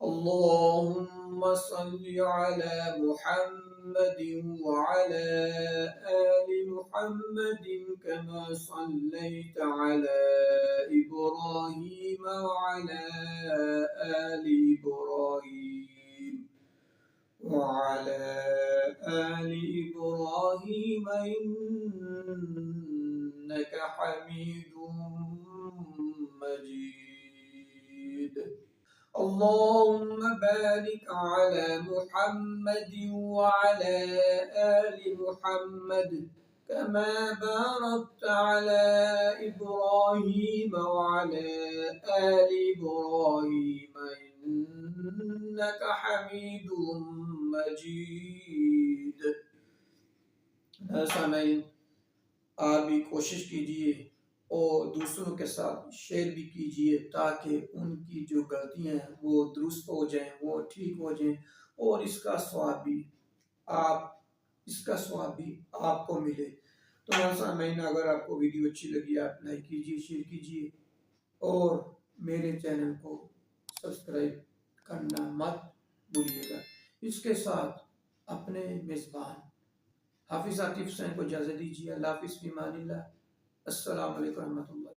अल्लाहुम्मा सल्लि अला मुहम्मदिन व अला आलि मुहम्मदिन कमा सल्लैता अला इब्राहीम व अला आलि इब्राहीम व अला आलि इब्राहीम इन्नका हमीदुम मजीद। अल्लाहुम्मा बारिक अला मुहम्मद व अला आलि मुहम्मद कमा बारकता अला इब्राहीम व अला आलि इब्राहीम इन्नका हमीदुम मजीद। सामईन, आप भी कोशिश कीजिए और दूसरों के साथ शेयर भी कीजिए ताकि उनकी जो गलतियां हैं वो दुरुस्त हो जाएं, वो ठीक हो जाएं और इसका स्वाब भी आपको मिले। तो सामईन, अगर आपको वीडियो अच्छी लगी आप लाइक कीजिए, शेयर कीजिए और मेरे चैनल को सब्सक्राइब करना मत भूलिएगा। इसके साथ अपने मेज़बान हाफिज़ आतिफ हुसैन को इजाज़त दीजिए। अल्लाह हाफिज़, फ़ी अमानिल्लाह। अस्सलामु अलैकुम रहमतुल्लाह।